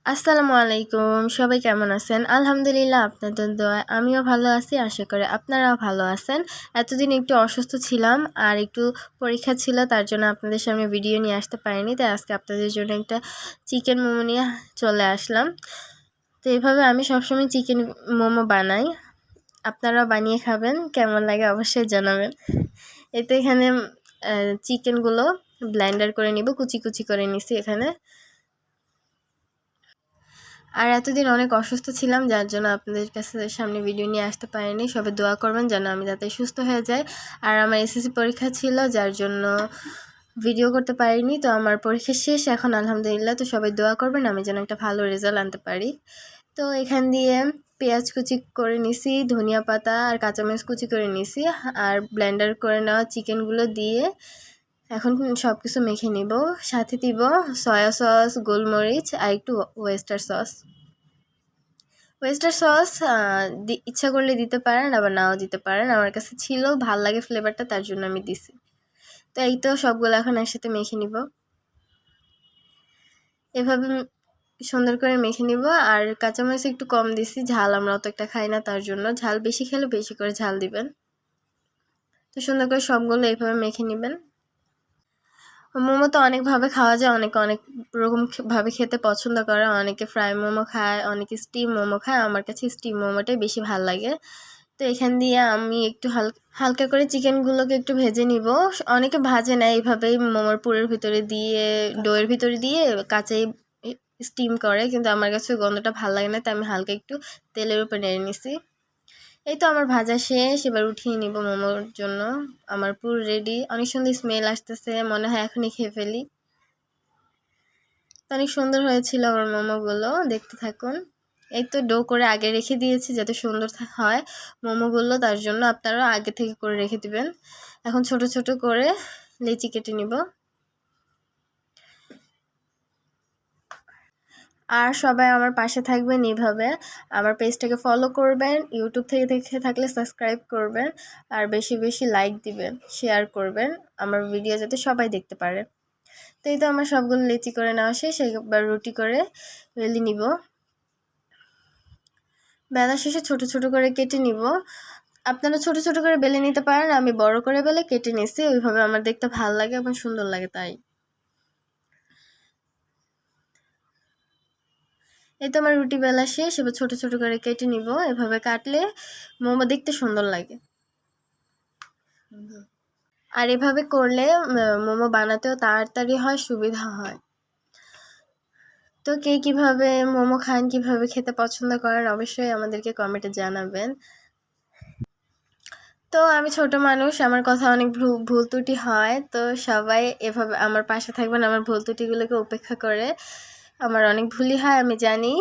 আসসালামু আলাইকুম। সবাই কেমন আছেন? আলহামদুলিল্লাহ আপনাদের দোয়ায় আমিও ভালো আছি। আশা করি আপনারাও ভালো আছেন। এতদিন একটু অসুস্থ ছিলাম আর একটু পরীক্ষা ছিল, তার জন্য আপনাদের সামনে ভিডিও নিয়ে আসতে পারিনি। তাই আজকে আপনাদের জন্য একটা চিকেন মোমো নিয়ে চলে আসলাম। তো এইভাবে আমি সবসময় চিকেন মোমো বানাই। আপনারাও বানিয়ে খাবেন, কেমন লাগে অবশ্যই জানাবেন। এতে এখানে চিকেনগুলো ব্লেন্ডার করে নিব, কুচি কুচি করে নিছি এখানে। আর এতদিন অনেক অসুস্থ ছিলাম, যার জন্য আপনাদের কাছে সামনে ভিডিও নিয়ে আসতে পারিনি। সবাই দোয়া করবেন যেন আমি যাতে সুস্থ হয়ে যাই। আর আমার এসএসসি পরীক্ষা ছিল, যার জন্য ভিডিও করতে পারিনি। তো আমার পরীক্ষা শেষ এখন আলহামদুলিল্লাহ। তো সবাই দোয়া করবেন আমি যেন একটা ভালো রেজাল্ট আনতে পারি। তো এখান দিয়ে পেঁয়াজ কুচি করে নিছি, ধনিয়া পাতা আর কাঁচামরিচ কুচি করে নিছি, আর ব্লেন্ডার করে নেওয়া চিকেনগুলো দিয়ে এখন সব কিছু মেখে নিব। সাথে দিব সয়া সস, গোলমরিচ আর একটু ওয়েস্টার সস। ওয়েস্টার সস ইচ্ছা করলে দিতে পারেন, আবার নাও দিতে পারেন। আমার কাছে ছিল, ভাল লাগে ফ্লেভারটা, তার জন্য আমি দিছি। তো এই তো সবগুলো এখন একসাথে মেখে নিব। এভাবে সুন্দর করে মেখে নিব। আর কাঁচামরিচ একটু কম দিছি, ঝাল আমরা অত একটা খাই না, তার জন্য ঝাল বেশি খেলে বেশি করে ঝাল দিবেন। তো সুন্দর করে সবগুলো এইভাবে মেখে নেবেন। মোমো তো অনেকভাবে খাওয়া যায়, অনেকে অনেক রকম ভাবে খেতে পছন্দ করে। অনেকে ফ্রাই মোমো খায়, অনেকে স্টিম মোমো খায়। আমার কাছে স্টিম মোমোটাই বেশি ভালো লাগে। তো এখান দিয়ে আমি একটু হালকা করে চিকেনগুলোকে একটু ভেজে নিব। অনেকে ভাজে না, এইভাবেই মোমোর পুরের ভিতরে দিয়ে, ডোয়ের ভিতরে দিয়ে কাঁচাই স্টিম করে, কিন্তু আমার কাছে গন্ধটা ভালো লাগে না, তাই আমি হালকা একটু তেলের উপর নেড়ে নিছি। এই তো আমার ভাজা শেষ, এবার উঠিয়ে নিব মোমোর জন্য। আমার পুরো রেডি, অনেক সুন্দর স্মেল আসতেছে, মনে হয় এখনই খেয়ে ফেলি। তো অনেক সুন্দর হয়েছিল আমার মোমোগুলো, দেখতে থাকুন। এই তো ডো করে আগে রেখে দিয়েছি যাতে সুন্দর হয় মোমোগুলো, তার জন্য আপনারা আগে থেকে করে রেখে দিবেন। এখন ছোট ছোট করে লেচি কেটে নিব। আর সবাই আমার পাশে থাকবেন এইভাবে। আমার পেজটাকে ফলো করবেন, ইউটিউব থেকে দেখে থাকলে সাবস্ক্রাইব করবেন, আর বেশি বেশি লাইক দিবেন, শেয়ার করবেন, আমার ভিডিও যাতে সবাই দেখতে পারে। তো এই তো আমার সবগুলো লেচি করে নেওয়া শেষ, এবার রুটি করে বেলে নিব। বেলা শেষে ছোট ছোট করে কেটে নিব। আপনারা ছোট ছোট করে বেলে নিতে পারেন, আমি বড় করে বেলে কেটে নিছি, ওইভাবে আমার দেখতে ভালো লাগে এবং সুন্দর লাগে তাই। এই তো আমার রুটি বেলা শেষ, এবার ছোট ছোট করে কেটে নিব। এভাবে কাটলে মোমো দেখতে সুন্দর লাগে। আর এভাবে করলে মোমো বানাতেও তাড়াতাড়ি হয়, সুবিধা হয়। তো কে কীভাবে মোমো খান, কীভাবে খেতে পছন্দ করেন অবশ্যই আমাদেরকে কমেন্টে জানাবেন। তো আমি ছোট মানুষ, আমার কথা অনেক ভুল ত্রুটি হয়। তো সবাই এভাবে আমার পাশে থাকবেন, আমার ভুল ত্রুটিগুলোকে উপেক্ষা করে। আমার অনেক ভুলই হয়, আমি জানি।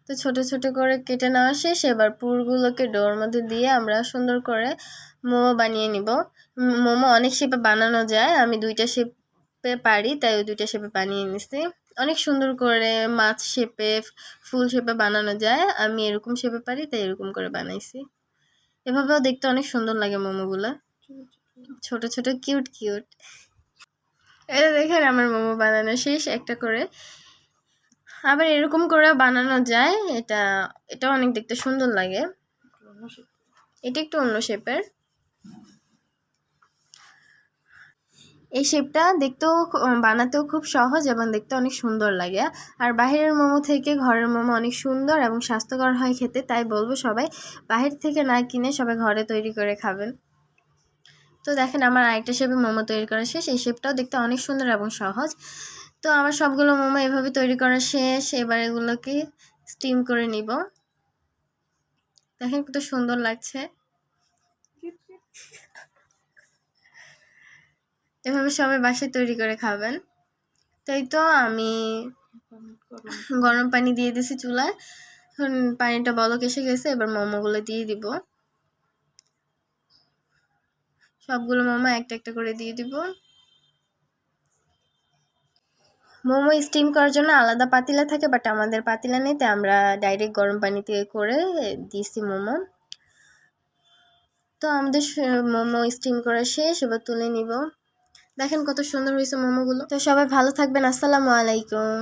তো ছোট ছোট করে কেটে নেওয়া শেষ, এবার পুরগুলোকে ডোর মধ্যে দিয়ে আমরা সুন্দর করে মোমো বানিয়ে নিব। মোমো অনেক শেপে বানানো যায়, আমি দুইটা শেপে পারি, তাই ওই দুইটা শেপে বানিয়ে নিছি। অনেক সুন্দর করে মাছ শেপে, ফুল শেপে বানানো যায়, আমি এরকম শেপে পারি তাই এরকম করে বানাইছি। এভাবেও দেখতে অনেক সুন্দর লাগে মোমোগুলো, ছোট ছোট কিউট কিউট। এটা দেখেন আমার মোমো বানানো শেষ একটা করে। আবার এরকম করে বানানো যায়, এটা অনেক দেখতে সুন্দর লাগে। এটা একটু অন্য শেপের। এই শেপটা দেখতেও বানাতেও খুব সহজ এবং দেখতে অনেক সুন্দর লাগে। আর বাহিরের মোমো থেকে ঘরের মোমো অনেক সুন্দর এবং স্বাস্থ্যকর হয় খেতে, তাই বলবো সবাই বাহির থেকে না কিনে সবাই ঘরে তৈরি করে খাবেন। তো দেখেন আমার আরেকটা শেপে মোমো তৈরি করা শেষ, এই শেপটাও দেখতে অনেক সুন্দর এবং সহজ। তো আমার সবগুলো মোমো এভাবে তৈরি করা শেষ, এবার এগুলোকে স্টিম করে নিব। দেখেন কত সুন্দর লাগছে। এভাবে সবাই বাসায় তৈরি করে খাবেন। তাই তো আমি গরম পানি দিয়ে দিছি চুলায়, এখন পানিটা বলক এসে গেছে, এবার মোমোগুলো দিয়ে দিব। সবগুলো মোমো একটা একটা করে দিয়ে দিব। মোমো স্টিম করার জন্য আলাদা পাতিলা থাকে, বাট আমাদের পাতিলা নেই, তাই আমরা ডাইরেক্ট গরম পানিতে করে দিছি মোমো। তো আমাদের মোমো স্টিম করা শেষ, এবার তুলে নিব। দেখেন কত সুন্দর হয়েছে মোমোগুলো। তো সবাই ভালো থাকবেন, আসসালামু আলাইকুম।